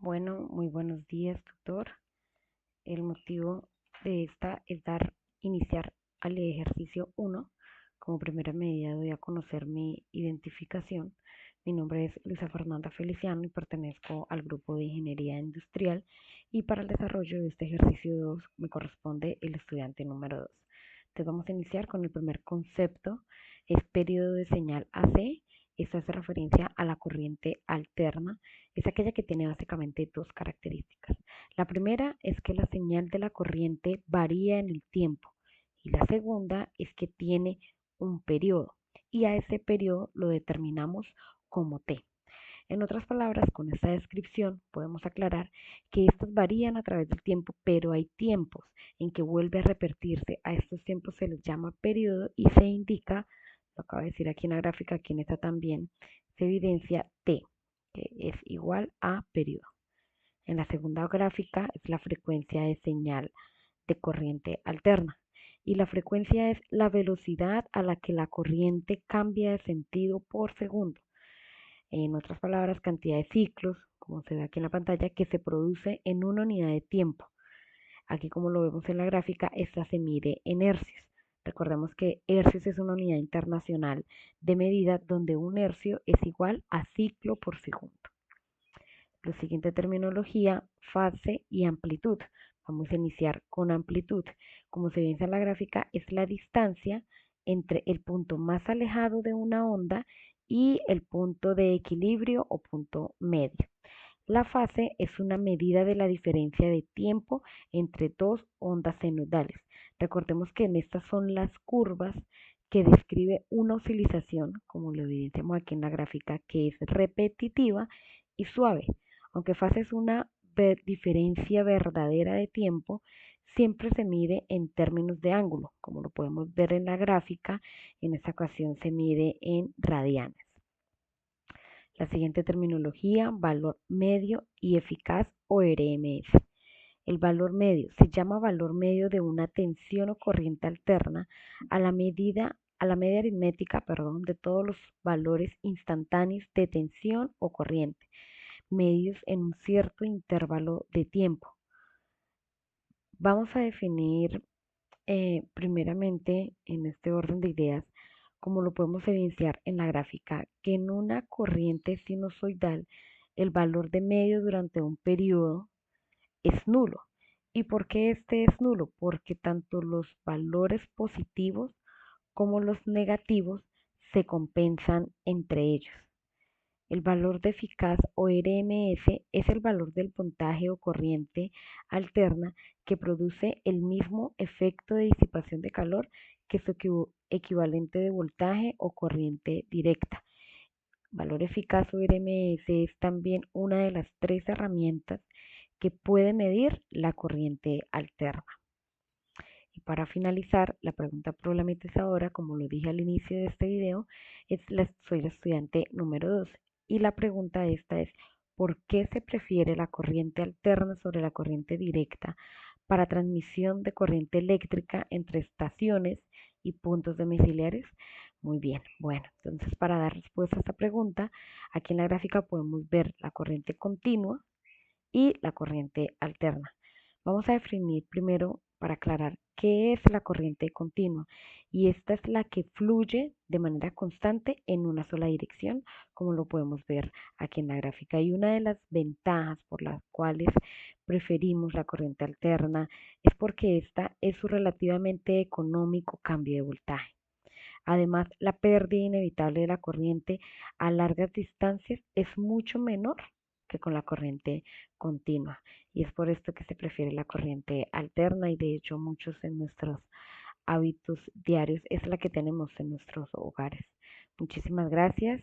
Bueno, muy buenos días, tutor. El motivo de esta es iniciar al ejercicio 1. Como primera medida doy a conocer mi identificación. Mi nombre es Luisa Fernanda Feliciano y pertenezco al grupo de Ingeniería Industrial, y para el desarrollo de este ejercicio 2 me corresponde el estudiante número 2. Entonces vamos a iniciar con el primer concepto, es periodo de señal AC. Esto hace referencia a la corriente alterna. Es aquella que tiene básicamente dos características. La primera es que la señal de la corriente varía en el tiempo, y la segunda es que tiene un periodo, y a ese periodo lo determinamos como T. En otras palabras, con esta descripción podemos aclarar que estas varían a través del tiempo, pero hay tiempos en que vuelve a repetirse. A estos tiempos se les llama periodo y se indica, lo acabo de decir aquí en la gráfica, aquí en esta también, se evidencia T, que es igual a periodo. En la segunda gráfica es la frecuencia de señal de corriente alterna, y la frecuencia es la velocidad a la que la corriente cambia de sentido por segundo. En otras palabras, cantidad de ciclos, como se ve aquí en la pantalla, que se produce en una unidad de tiempo. Aquí, como lo vemos en la gráfica, esta se mide en hercios. Recordemos que hercios es una unidad internacional de medida donde un hercio es igual a ciclo por segundo. La siguiente terminología, fase y amplitud. Vamos a iniciar con amplitud. Como se ve en la gráfica, es la distancia entre el punto más alejado de una onda y el punto de equilibrio o punto medio. La fase es una medida de la diferencia de tiempo entre dos ondas senoidales. Recordemos que en estas son las curvas que describe una oscilación, como lo evidenciamos aquí en la gráfica, que es repetitiva y suave. Aunque fase es una diferencia verdadera de tiempo, siempre se mide en términos de ángulo, como lo podemos ver en la gráfica. En esta ocasión se mide en radianes. La siguiente terminología, valor medio y eficaz o RMS. El valor medio se llama valor medio de una tensión o corriente alterna a la media aritmética, de todos los valores instantáneos de tensión o corriente, medios en un cierto intervalo de tiempo. Vamos a definir primeramente, en este orden de ideas, como lo podemos evidenciar en la gráfica, que en una corriente sinusoidal el valor de medio durante un periodo es nulo. ¿Y por qué este es nulo? Porque tanto los valores positivos como los negativos se compensan entre ellos. El valor de eficaz o RMS es el valor del voltaje o corriente alterna que produce el mismo efecto de disipación de calor que su equivalente de voltaje o corriente directa. Valor eficaz o RMS es también una de las tres herramientas que puede medir la corriente alterna. Y para finalizar, la pregunta problematizadora, como lo dije al inicio de este video, soy la estudiante número 2. Y la pregunta esta es, ¿por qué se prefiere la corriente alterna sobre la corriente directa para transmisión de corriente eléctrica entre estaciones y puntos domiciliares? Muy bien, bueno, entonces para dar respuesta a esta pregunta, aquí en la gráfica podemos ver la corriente continua y la corriente alterna. Vamos a definir primero, para aclarar, qué es la corriente continua, y esta es la que fluye de manera constante en una sola dirección, como lo podemos ver aquí en la gráfica. Y una de las ventajas por las cuales preferimos la corriente alterna es porque esta es su relativamente económico cambio de voltaje. Además, la pérdida inevitable de la corriente a largas distancias es mucho menor que con la corriente continua, y es por esto que se prefiere la corriente alterna, y de hecho muchos de nuestros hábitos diarios es la que tenemos en nuestros hogares. Muchísimas gracias.